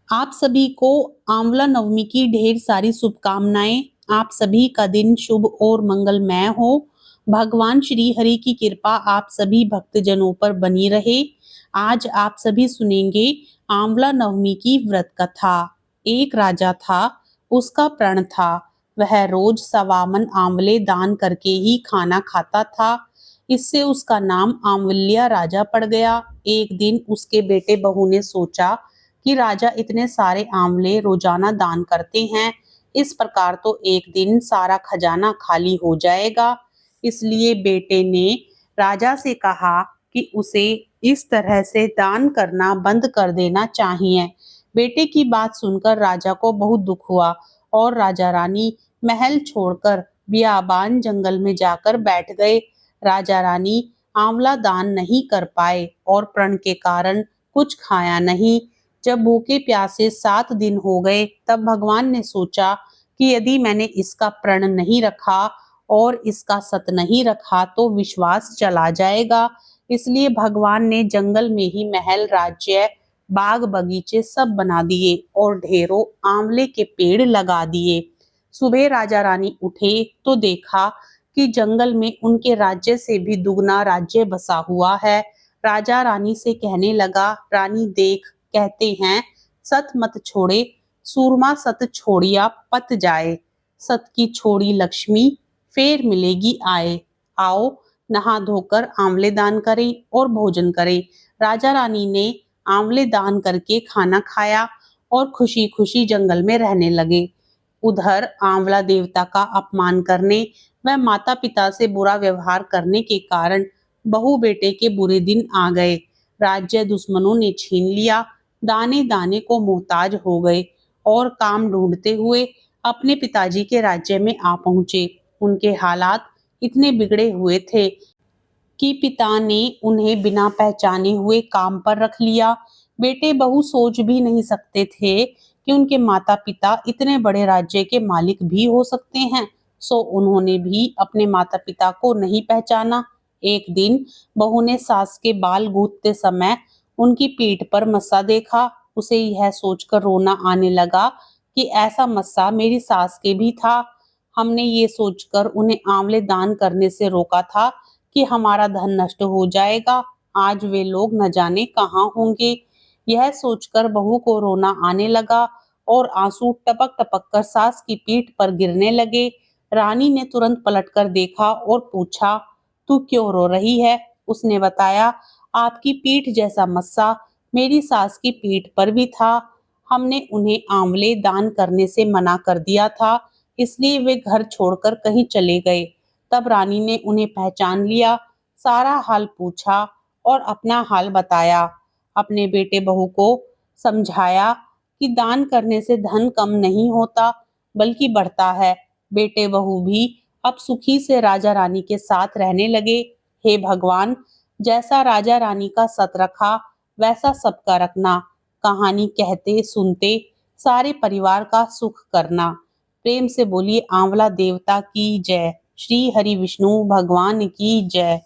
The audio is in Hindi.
आप सभी को आंवला नवमी की ढेर सारी शुभकामनाएं। आप सभी का दिन शुभ और मंगलमय हो। भगवान श्री हरि की कृपा आप सभी भक्तजनों पर बनी रहे। आज आप सभी सुनेंगे आंवला नवमी की व्रत कथा। एक राजा था, उसका प्रण था। वह रोज सवामन आंवले दान करके ही खाना खाता था। इससे उसका नाम आंवलिया राजा पड़ गया। एक दिन उसके बेटे बहू ने सोचा कि राजा इतने सारे आंवले रोजाना दान करते हैं, इस प्रकार तो एक दिन सारा खजाना खाली हो जाएगा। इसलिए बेटे ने राजा से कहा कि उसे इस तरह से दान करना बंद कर देना चाहिए। बेटे की बात सुनकर राजा को बहुत दुख हुआ और राजा रानी महल छोड़कर बियाबान जंगल में जाकर बैठ गए। राजा रानी आंवला दान नहीं कर पाए और प्रण के कारण कुछ खाया नहीं। जब भूखे प्यासे 7 दिन हो गए, तब भगवान ने सोचा कि यदि मैंने इसका प्रण नहीं रखा और इसका सत नहीं रखा तो विश्वास चला जाएगा। इसलिए भगवान ने जंगल में ही महल, राज्य, बाग बगीचे सब बना दिए और ढेरों आंवले के पेड़ लगा दिए। सुबह राजा रानी उठे तो देखा कि जंगल में उनके राज्य से भी दुगना राज्य बसा हुआ है। राजा रानी से कहने लगा, रानी देख, कहते हैं सत मत छोड़े, सूरमा सत छोड़िया पत जाए। सत की छोड़ी लक्ष्मी फेर मिलेगी आए। आओ नहा धोकर आंवले दान करें और भोजन करें। राजा रानी ने आंवले दान करके खाना खाया और खुशी खुशी जंगल में रहने लगे। उधर आंवला देवता का अपमान करने व माता पिता से बुरा व्यवहार करने के कारण बहू बेटे के बुरे दिन आ गए। राज्य दुश्मनों ने छीन लिया। दाने दाने को मोहताज हो गए और काम ढूंढते हुए अपने पिताजी के राज्य में आ पहुंचे। उनके हालात इतने बिगड़े हुए थे कि पिता ने उन्हें बिना पहचाने हुए काम पर रख लिया। बेटे बहू सोच भी नहीं सकते थे कि उनके माता पिता इतने बड़े राज्य के मालिक भी हो सकते हैं। सो उन्होंने भी अपने माता पिता को नहीं पहचाना। एक दिन बहू ने सास के बाल गूंथते समय उनकी पीठ पर मस्सा देखा। उसे यह सोचकर रोना आने लगा कि ऐसा मस्सा मेरी सास के भी था। हमने ये सोचकर उन्हें आंवले दान करने से रोका था कि हमारा धन नष्ट हो जाएगा। आज वे लोग न जाने कहाँ होंगे। यह सोचकर बहू को रोना आने लगा और आंसू टपक टपक कर सास की पीठ पर गिरने लगे। रानी ने तुरंत पलटकर देखा और पूछा, तू क्यों रो रही है? उसने बताया, आपकी पीठ जैसा मस्सा मेरी सास की पीठ पर भी था। हमने उन्हें आंवले दान करने से मना कर दिया था, इसलिए वे घर छोड़कर कहीं चले गए। तब रानी ने उन्हें पहचान लिया, सारा हाल पूछा और अपना हाल बताया। अपने बेटे बहू को समझाया कि दान करने से धन कम नहीं होता बल्कि बढ़ता है। बेटे बहू भी अब सुखी से राजा रानी के साथ रहने लगे। हे भगवान, जैसा राजा रानी का सत रखा वैसा सबका रखना। कहानी कहते सुनते सारे परिवार का सुख करना। प्रेम से बोलिए आंवला देवता की जय। श्री हरि विष्णु भगवान की जय।